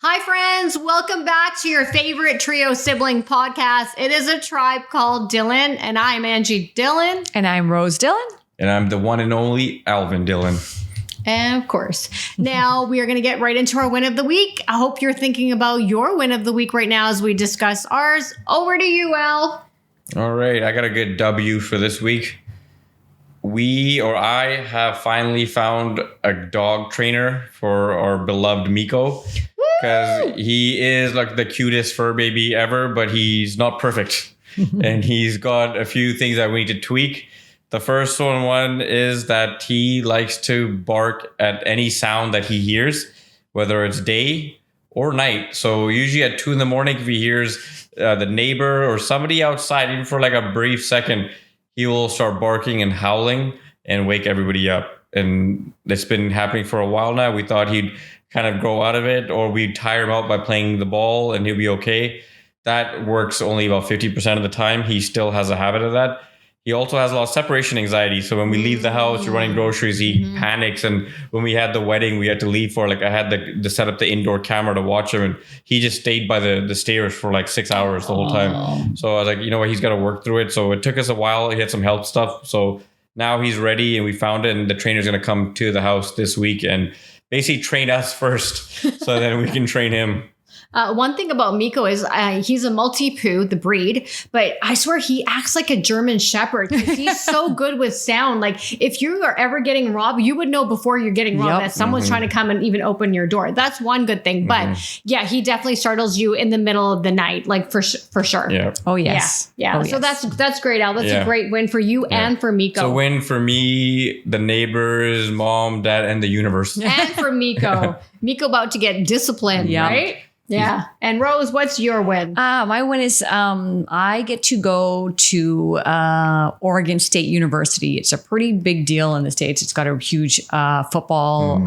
Hi, friends. Welcome back to your favorite trio sibling podcast. It is a tribe called Dhillon, and I'm Angie Dhillon. And I'm Rose Dhillon. And I'm the one and only Alvin Dhillon. And of course, now we are going to get right into our win of the week. I hope you're thinking about your win of the week right now as we discuss ours. Over to you, Al. All right, I got a good W for this week. I have finally found a dog trainer for our beloved Miko. Because he is like the cutest fur baby ever, but he's not perfect. And he's got a few things that we need to tweak. The first one is that he likes to bark at any sound that he hears, whether it's day or night. So usually at 2 a.m, if he hears the neighbor or somebody outside, even for like a brief second, he will start barking and howling and wake everybody up. And it's been happening for a while now. We thought he'd kind of grow out of it, or we'd tire him out by playing the ball and he'll be okay. That works only about 50% of the time. He still has a habit of that. He also has a lot of separation anxiety. So when we leave the house, we're running groceries, he panics. And when we had the wedding, we had to leave for I had to set up the indoor camera to watch him. And he just stayed by the stairs for 6 hours the whole time. So I was like, you know what, he's got to work through it. So it took us a while. He had some health stuff. So now he's ready and we found it. And the trainer's going to come to the house this week and basically train us first so then we can train him. One thing about Miko is he's a Maltipoo, the breed, but I swear he acts like a German Shepherd because he's so good with sound. Like if you are ever getting robbed, you would know before you're getting robbed that someone's trying to come and even open your door. That's one good thing. But yeah, he definitely startles you in the middle of the night, for sure. Yeah. Oh, yes. Yeah. Oh, so yes. that's great, Al. That's a great win for you and for Miko. So win for me, the neighbors, mom, dad, and the universe. And for Miko. Miko about to get disciplined, right? Yeah. And Rose, what's your win? My win is I get to go to Oregon State University. It's a pretty big deal in the States. It's got a huge football,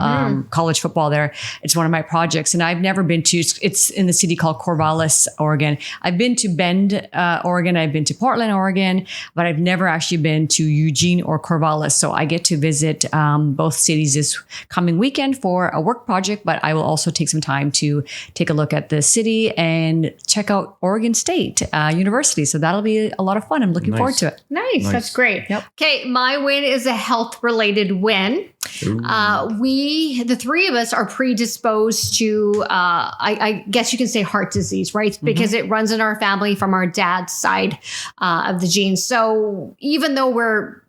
college football there. It's one of my projects. And I've never been to, it's in the city called Corvallis, Oregon. I've been to Bend, Oregon. I've been to Portland, Oregon. But I've never actually been to Eugene or Corvallis. So I get to visit both cities this coming weekend for a work project. But I will also take some time to take a look at the city and check out Oregon State University. So that'll be a lot of fun. I'm looking forward to it. Nice. That's great. Yep. Okay. My win is a health related win. The three of us are predisposed to, I guess you can say heart disease, right? Because it runs in our family from our dad's side of the genes. So even though we're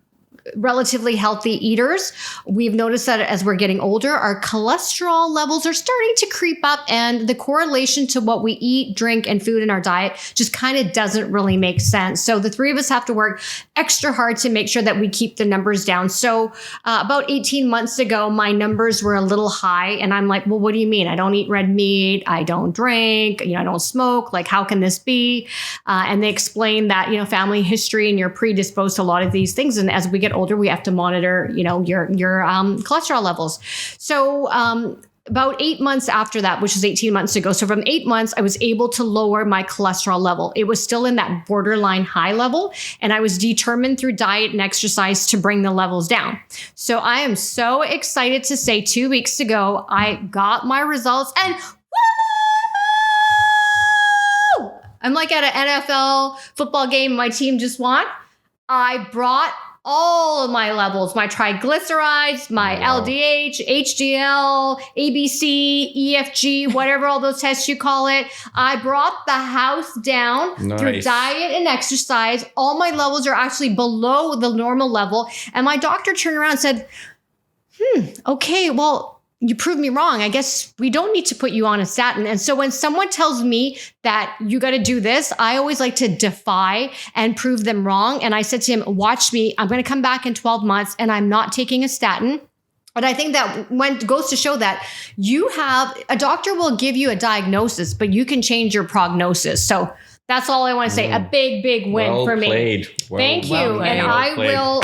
relatively healthy eaters, we've noticed that as we're getting older, our cholesterol levels are starting to creep up, and the correlation to what we eat, drink, and food in our diet just kind of doesn't really make sense. So the three of us have to work extra hard to make sure that we keep the numbers down. So about 18 months ago, my numbers were a little high, and I'm like, well, what do you mean? I don't eat red meat. I don't drink. I don't smoke. How can this be? And they explained that, family history, and you're predisposed to a lot of these things. And as we get older, we have to monitor, your cholesterol levels. So about 8 months after that, which was 18 months ago. So from 8 months, I was able to lower my cholesterol level. It was still in that borderline high level, and I was determined through diet and exercise to bring the levels down. So I am so excited to say 2 weeks ago, I got my results, and woo! I'm like at an NFL football game my team just won. I brought all of my levels, my triglycerides, my LDH, HDL, ABC, EFG, whatever all those tests you call it. I brought the house down through diet and exercise. All my levels are actually below the normal level. And my doctor turned around and said, okay, well, you proved me wrong. I guess we don't need to put you on a statin. And so when someone tells me that you got to do this, I always like to defy and prove them wrong. And I said to him, watch me. I'm going to come back in 12 months and I'm not taking a statin. But I think that goes to show that a doctor will give you a diagnosis, but you can change your prognosis. So that's all I want to say. A big, big win for me. Thank you. And I will.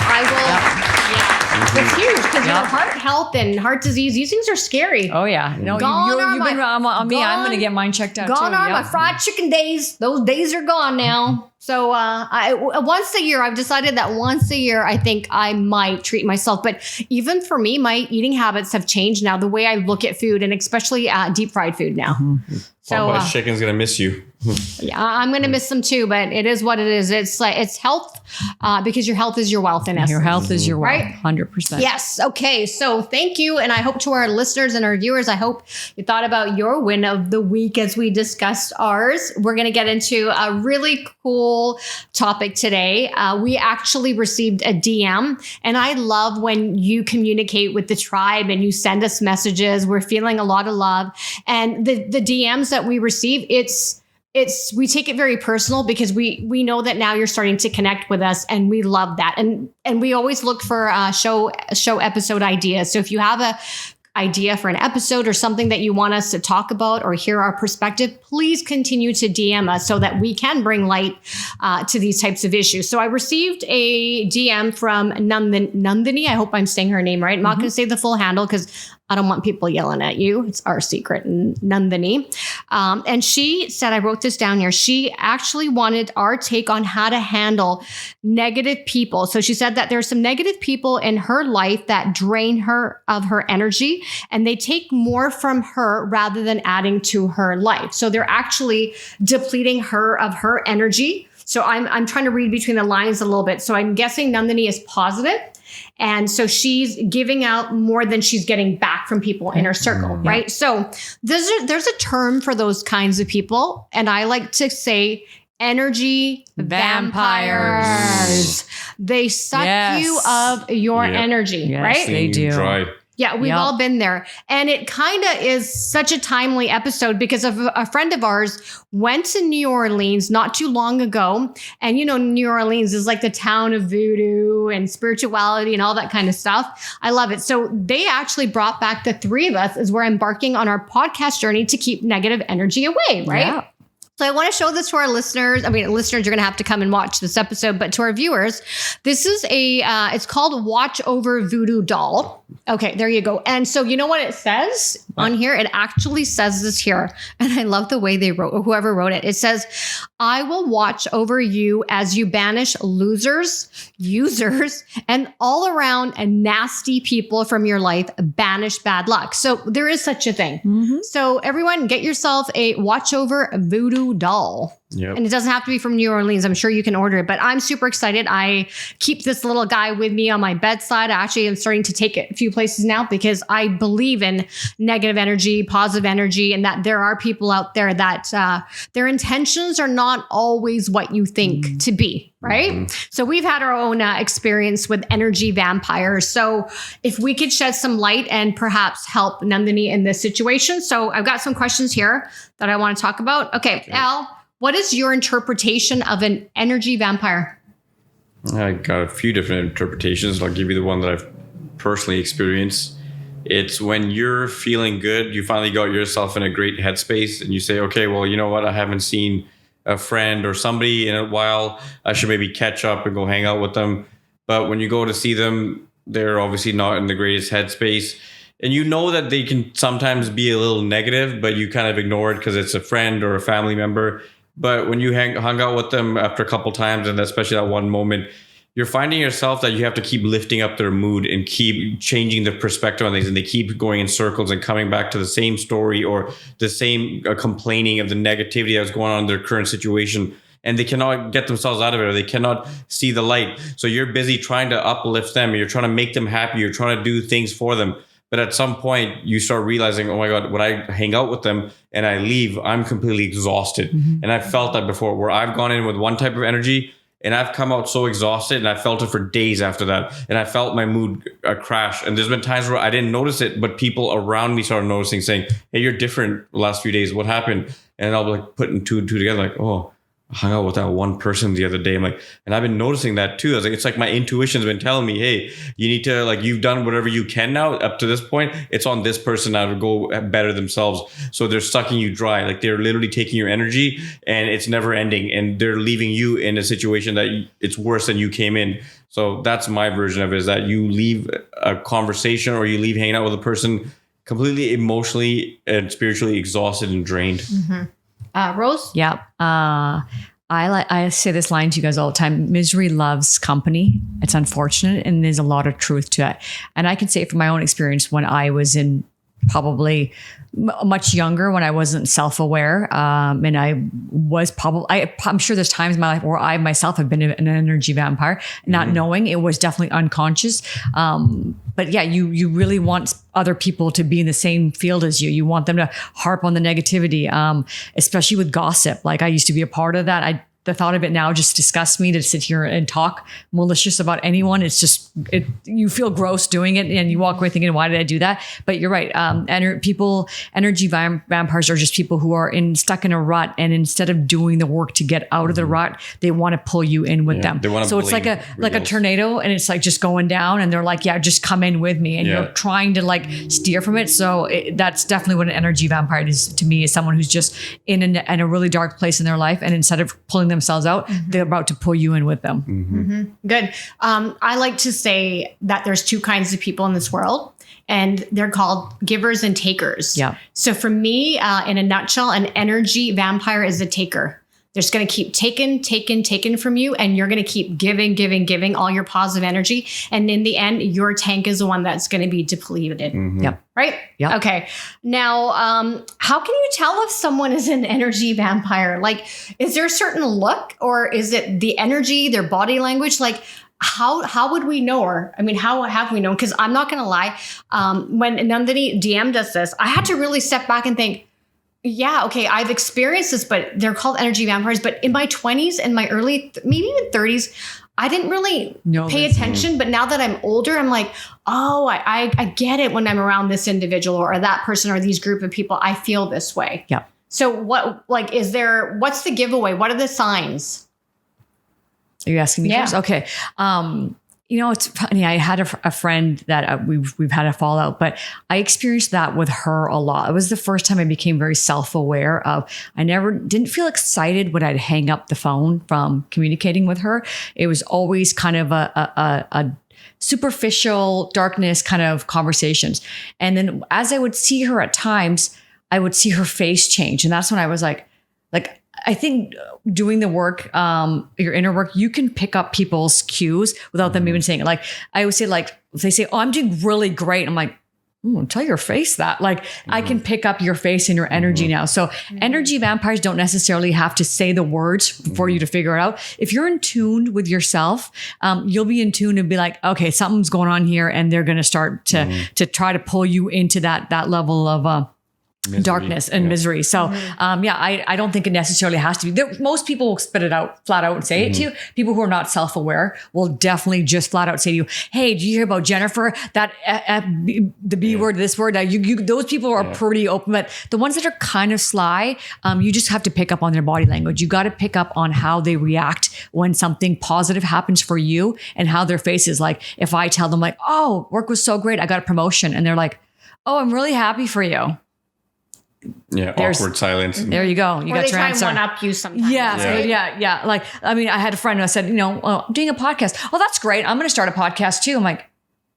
It's huge because heart health and heart disease, these things are scary. Oh, yeah. No, you've been on me. I'm going to get mine checked out too. Gone are my fried chicken days. Those days are gone now. So once a year, I've decided that once a year, I think I might treat myself. But even for me, my eating habits have changed now, the way I look at food, and especially deep fried food now. Mm-hmm. So Popeye's chicken's going to miss you. Yeah, I'm going to miss them too, but it is what it is. It's health because your health is your wealth in essence. Your health is your wealth, right? 100%. Yes. Okay. So thank you. And I hope to our listeners and our viewers, I hope you thought about your win of the week as we discussed ours. We're going to get into a really cool topic today. We actually received a DM, and I love when you communicate with the tribe and you send us messages. We're feeling a lot of love, and the DMs that we receive, we take it very personal because we know that now you're starting to connect with us, and we love that. And we always look for show episode ideas. So if you have a idea for an episode or something that you want us to talk about or hear our perspective, please continue to DM us so that we can bring light to these types of issues. So I received a DM from Nandini. I hope I'm saying her name right. I'm not going to say the full handle because I don't want people yelling at you. It's our secret, Nandini. And she said, I wrote this down here. She actually wanted our take on how to handle negative people. So she said that there's some negative people in her life that drain her of her energy, and they take more from her rather than adding to her life. So they're actually depleting her of her energy. So I'm trying to read between the lines a little bit. So I'm guessing Nandini is positive. And so she's giving out more than she's getting back from people in her circle, right? So there's a term for those kinds of people. And I like to say energy vampires. They suck you of your energy, right? They do. Dry. Yeah, we've all been there. And it kind of is such a timely episode because of a friend of ours went to New Orleans not too long ago. And, you know, New Orleans is like the town of voodoo and spirituality and all that kind of stuff. I love it. So they actually brought back the three of us as we're embarking on our podcast journey to keep negative energy away, right? Yeah. So I want to show this to our listeners. I mean, listeners, you're going to have to come and watch this episode, but to our viewers, this is it's called Watch Over Voodoo Doll. Okay, there you go. And so you know what it says on here? It actually says this here. And I love the way they wrote, whoever wrote it. It says, I will watch over you as you banish losers, users, and all around nasty people from your life, banish bad luck. So there is such a thing. Mm-hmm. So everyone get yourself a Watch Over Voodoo Doll. Yep. And it doesn't have to be from New Orleans. I'm sure you can order it, but I'm super excited. I keep this little guy with me on my bedside. I actually am starting to take it a few places now because I believe in negative energy, positive energy, and that there are people out there that their intentions are not always what you think to be, right? Mm-hmm. So we've had our own experience with energy vampires. So if we could shed some light and perhaps help Nandini in this situation. So I've got some questions here that I want to talk about. Okay. Al, what is your interpretation of an energy vampire? I got a few different interpretations. I'll give you the one that I've personally experienced. It's when you're feeling good, you finally got yourself in a great headspace and you say, okay, well, you know what? I haven't seen a friend or somebody in a while. I should maybe catch up and go hang out with them. But when you go to see them, they're obviously not in the greatest headspace. And you know that they can sometimes be a little negative, but you kind of ignore it because it's a friend or a family member. But when you hung out with them after a couple times, and especially that one moment, you're finding yourself that you have to keep lifting up their mood and keep changing the perspective on things. And they keep going in circles and coming back to the same story or the same complaining of the negativity that was going on in their current situation. And they cannot get themselves out of it, or they cannot see the light. So you're busy trying to uplift them. You're trying to make them happy. You're trying to do things for them. But at some point, you start realizing, oh my God, when I hang out with them and I leave, I'm completely exhausted. Mm-hmm. And I've felt that before, where I've gone in with one type of energy and I've come out so exhausted, and I felt it for days after that. And I felt my mood crash. And there's been times where I didn't notice it, but people around me started noticing, saying, hey, you're different the last few days. What happened? And I'll be like putting two and two together, like, oh, I hung out with that one person the other day. I'm like, and I've been noticing that too. I was like, it's like my intuition's been telling me, hey, you need to, like, you've done whatever you can now up to this point. It's on this person now to go better themselves. So they're sucking you dry. Like, they're literally taking your energy and it's never ending. And they're leaving you in a situation that it's worse than you came in. So that's my version of it, is that you leave a conversation or you leave hanging out with a person completely emotionally and spiritually exhausted and drained. Mm-hmm. Rose? Yep. I say this line to you guys all the time. Misery loves company. It's unfortunate, and there's a lot of truth to it. And I can say from my own experience, when I was in probably much younger, when I wasn't self-aware, and I was I'm sure there's times in my life where I myself have been an energy vampire, not knowing. It was definitely unconscious. But yeah, you really want other people to be in the same field as you. You want them to harp on the negativity, especially with gossip. Like I used to be a part of that. The thought of it now just disgusts me, to sit here and talk malicious about anyone. It's just, you feel gross doing it, and you walk away thinking, why did I do that? But you're right. Energy vampires are just people who are stuck in a rut, and instead of doing the work to get out of the rut, they want to pull you in with them. So it's like a tornado, and it's like just going down, and they're like, yeah, just come in with me. And you're trying to like steer from it. So that's definitely what an energy vampire is to me, is someone who's just in a really dark place in their life. And instead of pulling themselves out, they're about to pull you in with them. Good. I like to say that there's two kinds of people in this world, and they're called givers and takers. Yeah. So for me, in a nutshell, an energy vampire is a taker. They're just going to keep taking from you, and you're going to keep giving all your positive energy. And in the end, your tank is the one that's going to be depleted. Yep. Right? Yep. Okay. Now, how can you tell if someone is an energy vampire? Like, is there a certain look, or is it the energy, their body language? Like, how would we know? Or, I mean, how have we known? Because I'm not going to lie. When Nandini DM'd us this, I had to really step back and think, yeah, okay, I've experienced this, but they're called energy vampires. But in my 20s and my early, maybe even 30s, I didn't really pay attention. But now that I'm older, I'm like, oh, I get it when I'm around this individual or that person or these group of people. I feel this way. Yeah. So what's the giveaway? What are the signs? Are you asking me first? Okay. It's funny. I had a friend that we've had a fallout, but I experienced that with her a lot. It was the first time I became very self-aware of. I didn't feel excited when I'd hang up the phone from communicating with her. It was always kind of a superficial darkness kind of conversations. And then as I would see her at times, I would see her face change, and that's when I was like. I think doing the work, your inner work, you can pick up people's cues without them even saying it. Like I always say, like if they say, "Oh, I'm doing really great," I'm like, tell your face that. Like I can pick up your face and your energy now. So energy vampires don't necessarily have to say the words for you to figure it out. If you're in tune with yourself, you'll be in tune and be like, okay, something's going on here, and they're going to start to try to pull you into that level of misery. Darkness and misery. So, I don't think it necessarily has to be. Most people will spit it out flat out and say it to you. People who are not self-aware will definitely just flat out say to you, "Hey, did you hear about Jennifer? That the B word, this word." Those people are pretty open, but the ones that are kind of sly, you just have to pick up on their body language. You got to pick up on how they react when something positive happens for you, and how their face is. Like if I tell them, like, "Oh, work was so great, I got a promotion," and they're like, "Oh, I'm really happy for you." Yeah, awkward silence. There you go. You got your answer. Or they try and one-up you sometimes. Yeah. Like, I mean, I had a friend who said, I'm doing a podcast. Oh, that's great. I'm going to start a podcast too. I'm like,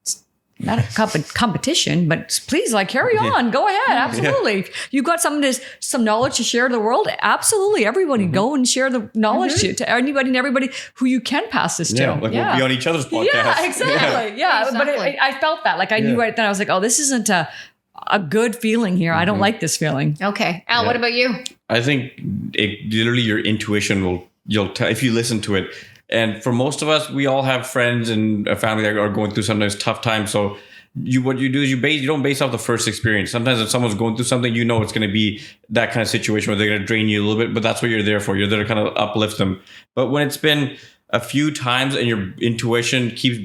it's not a competition, but please, like, carry on. Go ahead. Absolutely. Yeah. You've got some knowledge to share to the world. Absolutely. Everybody go and share the knowledge to anybody and everybody who you can pass this to. We'll be on each other's podcast. Yeah, exactly. Yeah. But I felt that. Like, I knew right then. I was like, oh, this isn't a good feeling here. I don't like this feeling. Okay. Al, what about you? I think literally your intuition you'll tell if you listen to it. And for most of us, we all have friends and a family that are going through sometimes tough times. So what you do is you don't base off the first experience. Sometimes if someone's going through something, it's going to be that kind of situation where they're going to drain you a little bit, but that's what you're there for. You're there to kind of uplift them. But when it's been a few times and your intuition keeps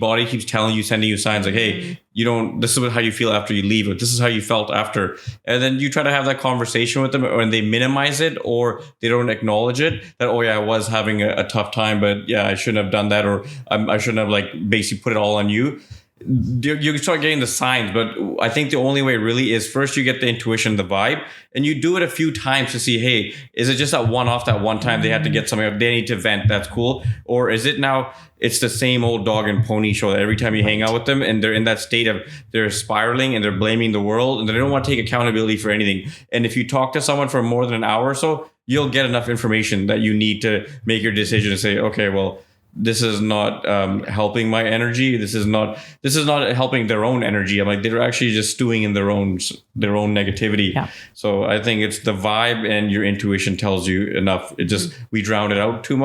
telling you, sending you signs like, hey, this is how you feel after you leave, or this is how you felt after. And then you try to have that conversation with them, and they minimize it or they don't acknowledge it, that, oh yeah, I was having a tough time, but yeah, I shouldn't have done that, or I shouldn't have basically put it all on you. you start getting the signs. But I think the only way really is first you get the intuition, the vibe, and you do it a few times to see, hey, is it just that one time they had to get something, they need to vent, that's cool, or is it now it's the same old dog and pony show that every time you hang out with them and they're in that state of they're spiraling and they're blaming the world and they don't want to take accountability for anything. And if you talk to someone for more than an hour or so, you'll get enough information that you need to make your decision to say, okay, well, this is not helping my energy. This is not helping their own energy. I'm like, they're actually just stewing in their own negativity. Yeah. So I think it's the vibe and your intuition tells you enough. It just, we drown it out too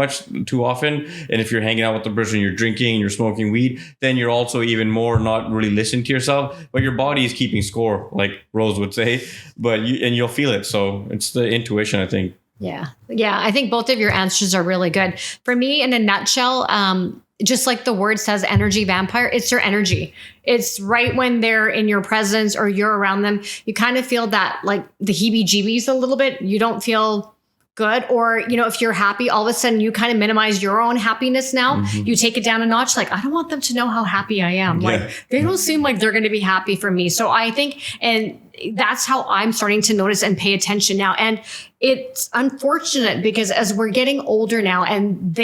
often. And if you're hanging out with the person, you're drinking, you're smoking weed, then you're also even more not really listening to yourself, but your body is keeping score, like Rose would say, and you'll feel it. So it's the intuition, I think. Yeah. I think both of your answers are really good. For me, in a nutshell, just like the word says, energy vampire, it's your energy. It's right when they're in your presence or you're around them, you kind of feel that like the heebie-jeebies a little bit. You don't feel good. Or, if you're happy, all of a sudden you kind of minimize your own happiness now. Mm-hmm. You take it down a notch. Like, I don't want them to know how happy I am. Yeah. Like, they don't seem like they're going to be happy for me. So I think, and that's how I'm starting to notice and pay attention now. And it's unfortunate because as we're getting older now, and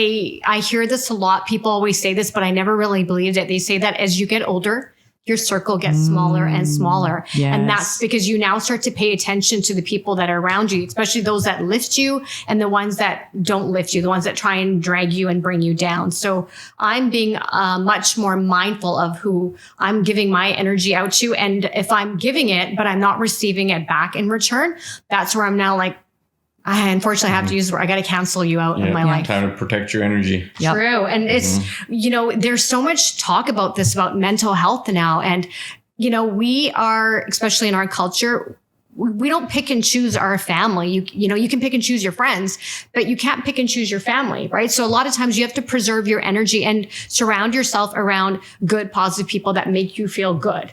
I hear this a lot, people always say this, but I never really believed it. They say that as you get older, your circle gets smaller and smaller. Yes. And that's because you now start to pay attention to the people that are around you, especially those that lift you and the ones that don't lift you, the ones that try and drag you and bring you down. So I'm being much more mindful of who I'm giving my energy out to. And if I'm giving it, but I'm not receiving it back in return, that's where I'm now like, I unfortunately have to use the word, I got to cancel you out in my life. Time to protect your energy. Yep. True. And it's, there's so much talk about this, about mental health now. And, we are, especially in our culture, we don't pick and choose our family. You can pick and choose your friends, but you can't pick and choose your family, right? So a lot of times you have to preserve your energy and surround yourself around good, positive people that make you feel good.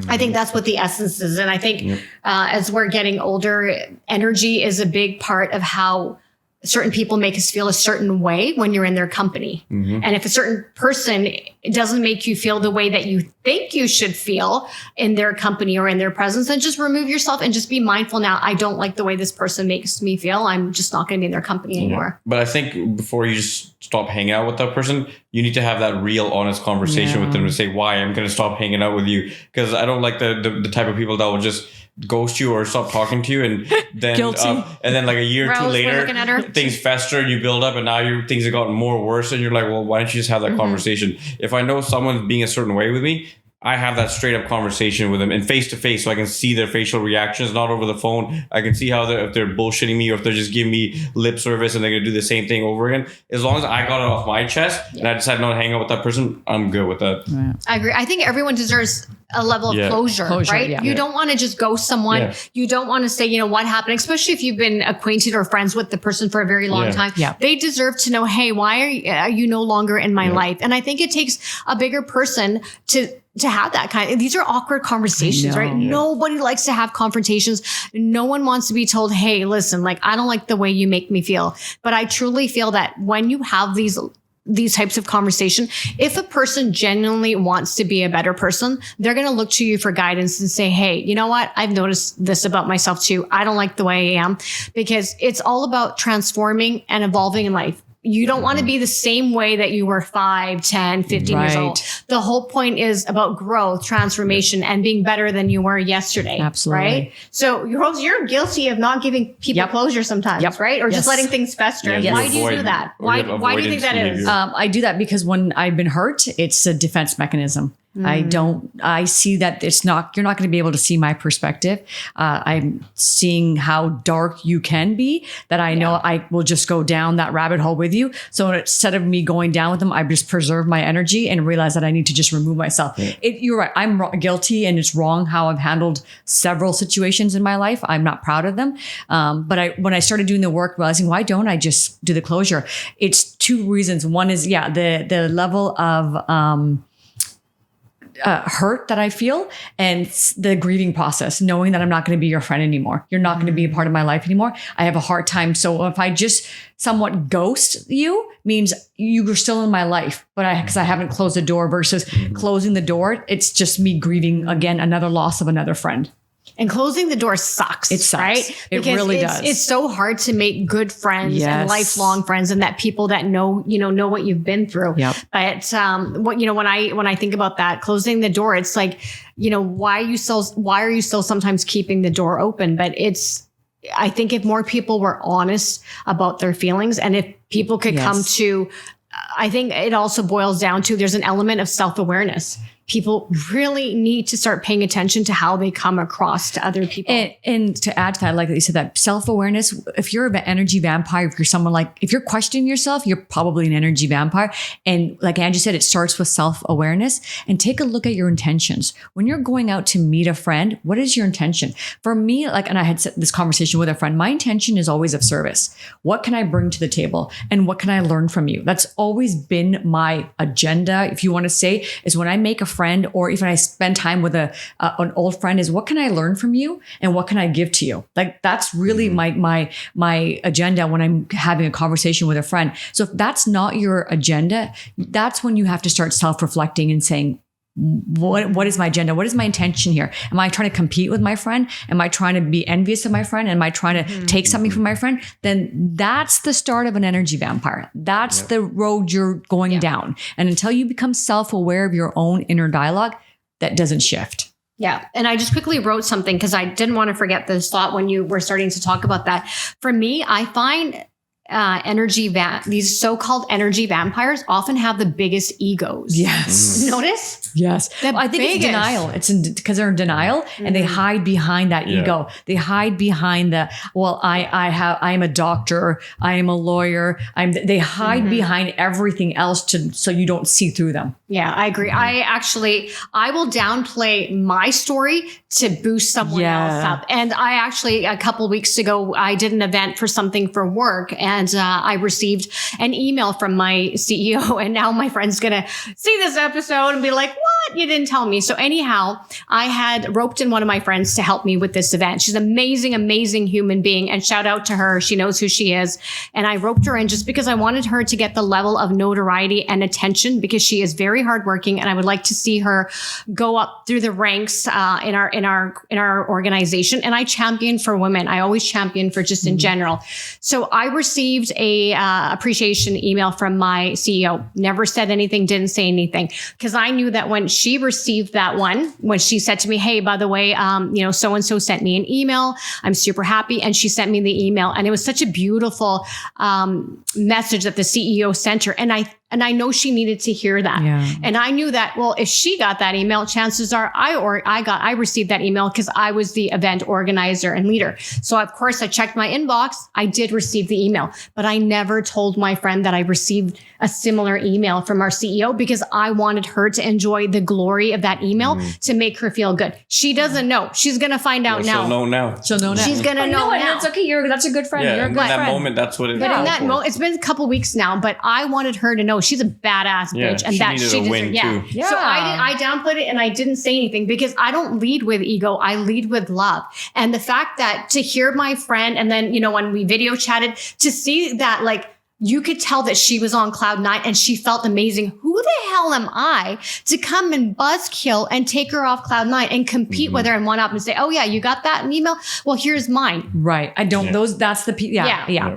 I think that's what the essence is. And I think as we're getting older, energy is a big part of how certain people make us feel a certain way when you're in their company. Mm-hmm. And if a certain person doesn't make you feel the way that you think you should feel in their company or in their presence, then just remove yourself and just be mindful. Now, I don't like the way this person makes me feel. I'm just not going to be in their company anymore. But I think before you just stop hanging out with that person, you need to have that real honest conversation with them to say why I'm going to stop hanging out with you. Because I don't like the type of people that will just ghost you or stop talking to you, and then like a year or two later things fester and you build up and now things have gotten more worse and you're like, well, why don't you just have that conversation? If I know someone's being a certain way with me, I have that straight up conversation with them and face to face, so I can see their facial reactions, not over the phone. I can see how if they're bullshitting me or if they're just giving me lip service and they're going to do the same thing over again. As long as I got it off my chest and I decide not to hang out with that person, I'm good with that. Yeah. I agree. I think everyone deserves a level of closure, right? Yeah. You don't want to just ghost someone. Yeah. You don't want to say, what happened, especially if you've been acquainted or friends with the person for a very long time. Yeah. They deserve to know, hey, why are you no longer in my life? And I think it takes a bigger person to have that these are awkward conversations, right? Yeah. Nobody likes to have confrontations. No one wants to be told, hey, listen, like, I don't like the way you make me feel. But I truly feel that when you have these types of conversation, if a person genuinely wants to be a better person, they're going to look to you for guidance and say, hey, you know what? I've noticed this about myself too. I don't like the way I am, because it's all about transforming and evolving in life. You don't want to be the same way that you were 5, 10, 15 years old. The whole point is about growth, transformation, and being better than you were yesterday. Absolutely. Right? So you're guilty of not giving people closure sometimes, right? Or just letting things fester. Yeah, why do you do that? Why do you think that is? I do that because when I've been hurt, it's a defense mechanism. I see that you're not going to be able to see my perspective. I'm seeing how dark you can be, that I know I will just go down that rabbit hole with you. So instead of me going down with them, I just preserve my energy and realize that I need to just remove myself. Yeah. You're right. I'm guilty, and it's wrong how I've handled several situations in my life. I'm not proud of them. But when I started doing the work, realizing, why don't I just do the closure? It's two reasons. One is, the level of, hurt that I feel and the grieving process, knowing that I'm not going to be your friend anymore. You're not going to be a part of my life anymore. I have a hard time. So if I just somewhat ghost you, means you are still in my life, but because I haven't closed the door versus closing the door, it's just me grieving again, another loss of another friend. And closing the door sucks. It sucks. Right? It really does. It's so hard to make good friends and lifelong friends, and that people that know what you've been through. Yep. But when I think about that, closing the door, it's like, why are you still sometimes keeping the door open? But I think if more people were honest about their feelings, and if people could come to, I think it also boils down to, there's an element of self-awareness. People really need to start paying attention to how they come across to other people. And to add to that, like you said, that self-awareness, if you're an energy vampire, if you're someone if you're questioning yourself, you're probably an energy vampire. And like Angie said, it starts with self-awareness. And take a look at your intentions. When you're going out to meet a friend, what is your intention? For me, and I had this conversation with a friend, my intention is always of service. What can I bring to the table? And what can I learn from you? That's always been my agenda, if you want to say, is when I make a friend, or even I spend time with an old friend, is what can I learn from you and what can I give to you? Like, that's really my agenda when I'm having a conversation with a friend. So if that's not your agenda, that's when you have to start self-reflecting and saying, what is my agenda? What is my intention here? Am I trying to compete with my friend? Am I trying to be envious of my friend? Am I trying to take something from my friend? Then that's the start of an energy vampire. That's the road you're going down. And until you become self-aware of your own inner dialogue, that doesn't shift. Yeah. And I just quickly wrote something because I didn't want to forget this thought when you were starting to talk about that. For me, I find these so-called energy vampires often have the biggest egos. Yes. Notice? Yes. I think it's denial. It's because they're in denial and they hide behind that ego. They hide behind I'm a doctor. I am a lawyer. They hide behind everything else so you don't see through them. Yeah, I agree. I will downplay my story to boost someone else up. And I actually, a couple of weeks ago, I did an event for something for work, and I received an email from my CEO, and now my friend's going to see this episode and be like, what? You didn't tell me. So anyhow, I had roped in one of my friends to help me with this event. She's an amazing, amazing human being, and shout out to her. She knows who she is. And I roped her in just because I wanted her to get the level of notoriety and attention, because she is very hardworking, and I would like to see her go up through the ranks in our organization. And I champion for women. I always champion for just in general. So I received a appreciation email from my CEO. Never said anything, didn't say anything, because I knew that when she received that one, when she said to me, hey, by the way, so-and-so sent me an email. I'm super happy. And she sent me the email, and it was such a beautiful message that the CEO sent her. And I know she needed to hear that. Yeah. And I knew that, well, if she got that email, chances are I received that email because I was the event organizer and leader. So of course I checked my inbox. I did receive the email, but I never told my friend that I received a similar email from our CEO, because I wanted her to enjoy the glory of that email to make her feel good. She doesn't know. She's going to find out now. She'll know now. She'll know now. She's going to know now. It's okay. That's a good friend. Yeah, You're a good friend. in that moment, that's what it is. But in that moment, it's been a couple weeks now, but I wanted her to know she's a badass bitch, and that she deserves. Yeah. So I downplayed it, and I didn't say anything, because I don't lead with ego. I lead with love. And the fact that to hear my friend, and then, when we video chatted, to see that, you could tell that she was on cloud nine and she felt amazing. Who the hell am I to come and buzzkill and take her off cloud nine and compete with her and one up and say, oh yeah, you got that email? Well, here's mine. Right. I don't, that's the,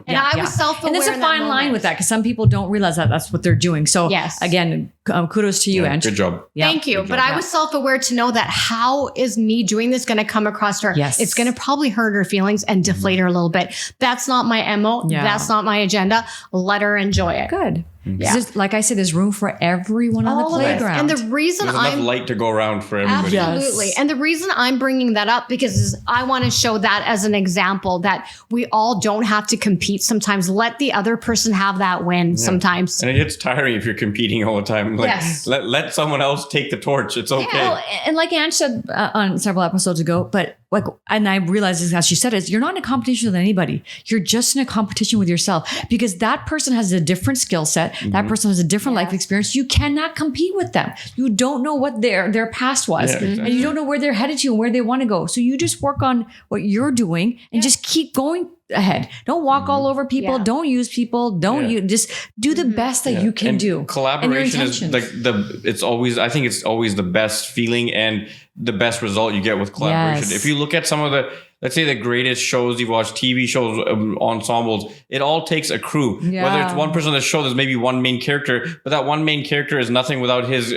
And I was self-aware. And there's a fine line with that, because some people don't realize that that's what they're doing. So again, kudos to you, Ange. Good job. Thank you. But I was self-aware to know that how is me doing this going to come across to her? Yes. It's going to probably hurt her feelings and deflate her a little bit. That's not my MO. Yeah. That's not my agenda. Let her enjoy it. Good. Yeah. Like I said, there's room for everyone on the playground. And the reason there's enough light to go around for everybody. Absolutely. Yes. And the reason I'm bringing that up, because I want to show that as an example that we all don't have to compete sometimes. Let the other person have that win sometimes. And it gets tiring if you're competing all the time. Let someone else take the torch. It's okay. Yeah, well, and like Ange said on several episodes ago, but and I realized this as she said, is you're not in a competition with anybody. You're just in a competition with yourself, because that person has a different skill set. mindset. That person has a different life experience. You cannot compete with them. You don't know what their past was, and you don't know where they're headed to and where they want to go. So you just work on what you're doing and just keep going ahead. Don't walk all over people. Don't use people. You just do the best that you can do. Collaboration is like I think it's always the best feeling and the best result you get with collaboration. Yes. If you look at some of the, let's say the greatest shows you've watched, TV shows, ensembles, it all takes a crew. Yeah. Whether it's one person on the show, there's maybe one main character, but that one main character is nothing without his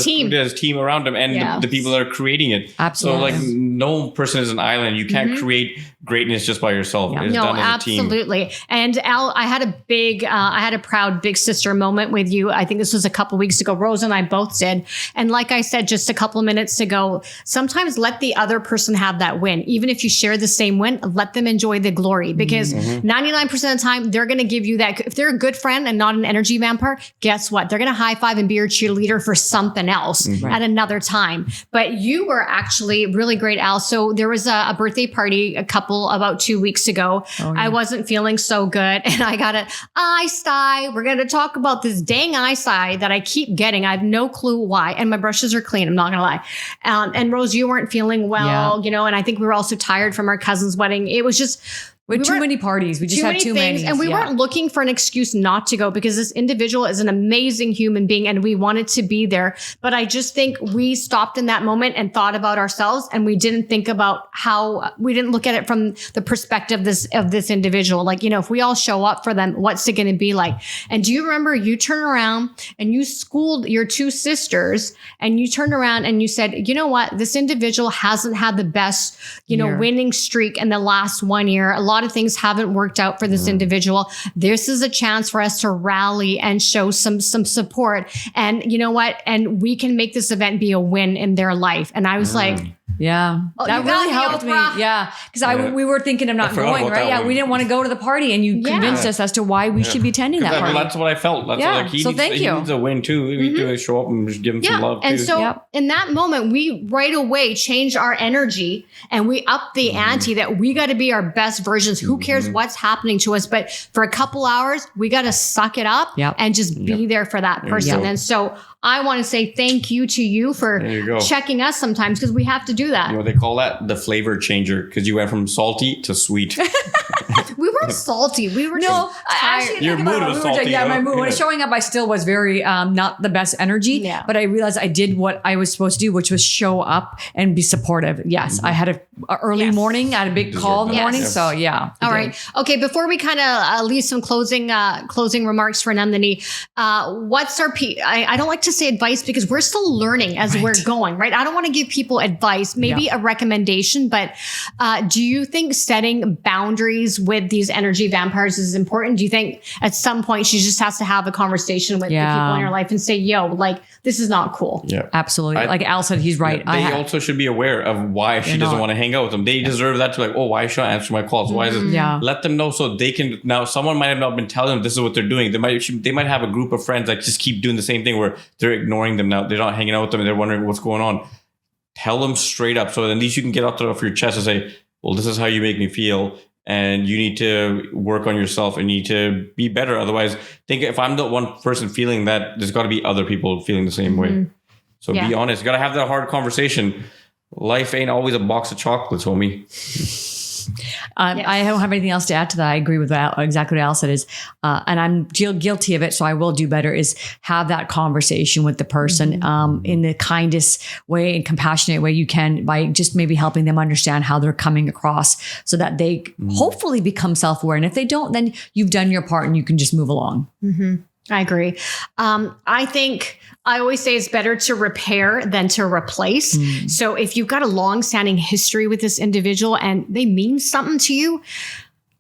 team around him and the people that are creating it. Absolutely. So like no person is an island. You can't create greatness just by yourself. Yeah. It's done as a team. Absolutely. And Al, I had a proud big sister moment with you. I think this was a couple weeks ago. Rose and I both did. And like I said, just a couple of minutes ago, sometimes let the other person have that win. Even if you share the same win, let them enjoy the glory, because 99% of the time they're going to give you that. If they're a good friend and not an energy vampire, guess what? They're going to high five and be your cheerleader for something else at another time. But you were actually really great, Al. So there was a birthday party about 2 weeks ago. I wasn't feeling so good and I got an eye sty. We're going to talk about this dang eye sty that I keep getting. I have no clue why. And my brushes are clean. I'm not going to lie. And Rose, you weren't feeling well, and I think we were also tired from our cousin's wedding. It was just, we had too many parties. We just had too many. And we weren't looking for an excuse not to go, because this individual is an amazing human being and we wanted to be there. But I just think we stopped in that moment and thought about ourselves, and we didn't think about we didn't look at it from the perspective of this individual. Like, if we all show up for them, what's it going to be like? And do you remember you turned around and you schooled your two sisters, and you turned around and you said, you know what? This individual hasn't had the best, winning streak in the last 1 year. A lot of things haven't worked out for this individual. This is a chance for us to rally and show some support. And you know what? And we can make this event be a win in their life. And I was like, that really helped me. Yeah. Because we were thinking of not going, right? Yeah. We didn't want to go to the party, and you convinced us as to why we should be attending that party. That's what I felt. That's he needs a win too. We need to show up and just give him some love. And too. so in that moment, we right away changed our energy and we upped the ante that we got to be our best versions. Who cares what's happening to us? But for a couple hours, we got to suck it up and just be there for that person. And so I want to say thank you to you for checking us sometimes, because we have to do that. They call that the flavor changer, because you went from salty to sweet. We weren't salty. We were just tired. Your mood was salty. My mood. When showing up, I still was very not the best energy. Yeah. But I realized I did what I was supposed to do, which was show up and be supportive. Yes. I had a early morning. I had a big call in the morning. So All right. Okay. Before we kind of leave some closing remarks for Nandini, what's our I don't like to say advice, because we're still learning as we're going, right? I don't want to give people advice, maybe a recommendation, but do you think setting boundaries with these energy vampires is important? Do you think at some point she just has to have a conversation with the people in her life and say, yo, like, this is not cool? Yeah, absolutely. Like Al said, he's right. They also should be aware of why she doesn't want to hang out with them. They deserve that to, like, oh, why should I answer my calls? Why is it? Let them know so they can. Now, someone might have not been telling them this is what they're doing. They might have a group of friends that just keep doing the same thing where they're ignoring them now. They're not hanging out with them and they're wondering what's going on. Tell them straight up, so at least you can get off your chest and say, well, this is how you make me feel, and you need to work on yourself and you need to be better. Otherwise, think if I'm the one person feeling that, there's got to be other people feeling the same way. So be honest. You got to have that hard conversation. Life ain't always a box of chocolates, homie. I don't have anything else to add to that. I agree with exactly what Al said is, and I'm guilty of it, so I will do better, is have that conversation with the person in the kindest way and compassionate way you can, by just maybe helping them understand how they're coming across, so that they hopefully become self-aware. And if they don't, then you've done your part and you can just move along. I agree. I think I always say it's better to repair than to replace. So if you've got a long-standing history with this individual and they mean something to you,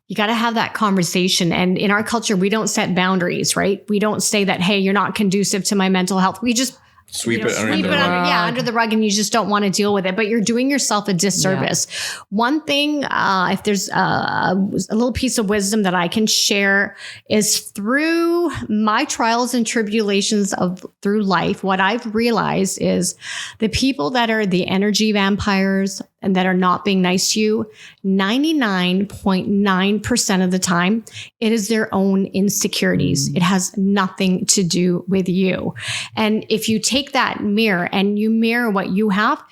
you got to have that conversation. And in our culture, we don't set boundaries, right? We don't say that, hey, you're not conducive to my mental health. We just sweep it under the rug, and you just don't want to deal with it, but you're doing yourself a disservice. One thing, if there's a little piece of wisdom that I can share, is through my trials and tribulations through life, what I've realized is the people that are the energy vampires and that are not being nice to you, 99.9% of the time, it is their own insecurities. It has nothing to do with you. And if you take that mirror and you mirror what you have,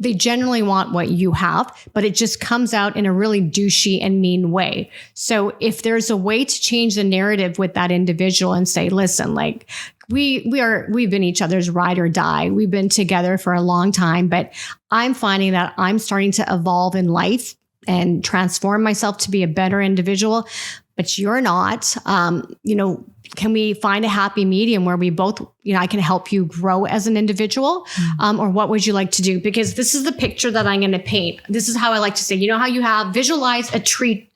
they generally want what you have, but it just comes out in a really douchey and mean way. So if there's a way to change the narrative with that individual and say, listen, like, we've been each other's ride or die. We've been together for a long time, but I'm finding that I'm starting to evolve in life and transform myself to be a better individual, but you're not. Can we find a happy medium where we both, I can help you grow as an individual? Or what would you like to do? Because this is the picture that I'm going to paint. This is how I like to say, how you visualize a tree,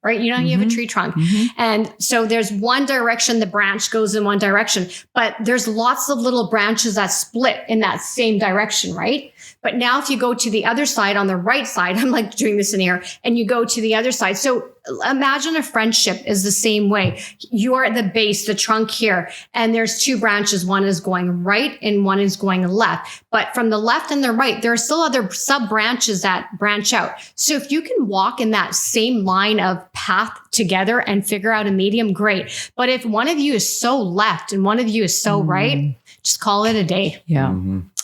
right? You have a tree trunk. And so there's one direction, the branch goes in one direction, but there's lots of little branches that split in that same direction, right? But now if you go to the other side, on the right side, I'm like doing this in here, and you go to the other side. So imagine a friendship is the same way. You are at the base, the trunk here, and there's two branches. One is going right and one is going left. But from the left and the right, there are still other sub branches that branch out. So if you can walk in that same line of path together and figure out a medium, great. But if one of you is so left and one of you is so right, just call it a day. Yeah.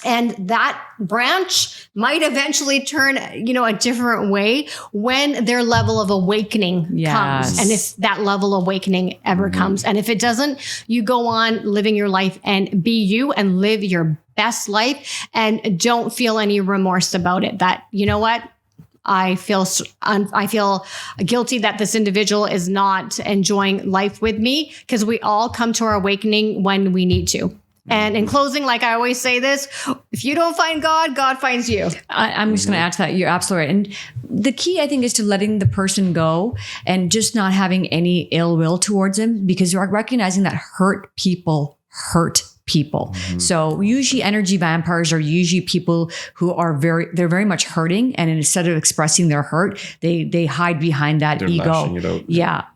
And that branch might eventually turn, a different way when their level of awakening comes. And if that level of awakening ever comes. And if it doesn't, you go on living your life and be you and live your best life and don't feel any remorse about it. That, I feel guilty that this individual is not enjoying life with me, because we all come to our awakening when we need to. And in closing, like I always say this, if you don't find God, God finds you. I'm just going to add to that. You're absolutely right. And the key, I think, is to letting the person go and just not having any ill will towards them, because you're recognizing that hurt people hurt people. So usually energy vampires are usually people who are they're very much hurting. And instead of expressing their hurt, they hide behind that They're ego. lashing it out.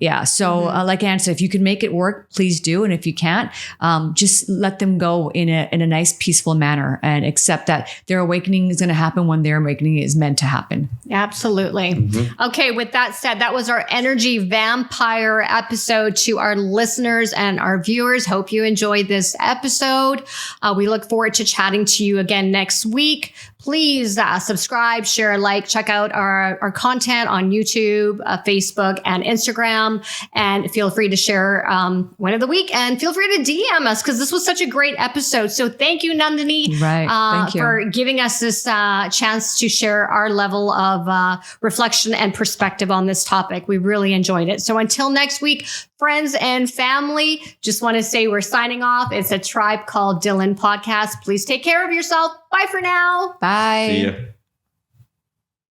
Yeah. So like Anne said, if you can make it work, please do. And if you can't, just let them go in a nice, peaceful manner and accept that their awakening is going to happen when their awakening is meant to happen. Absolutely. Okay. With that said, that was our energy vampire episode. To our listeners and our viewers, hope you enjoyed this episode. We look forward to chatting to you again next week. Please subscribe, share, check out our content on YouTube, Facebook, and Instagram. And feel free to share one of the week, and feel free to DM us, because this was such a great episode. So thank you, Nandini, thank you. for giving us this chance to share our level of reflection and perspective on this topic. We really enjoyed it. So until next week, friends and family, just want to say we're signing off. It's a Tribe Called Dhillon podcast. Please take care of yourself. Bye for now. Bye. See ya.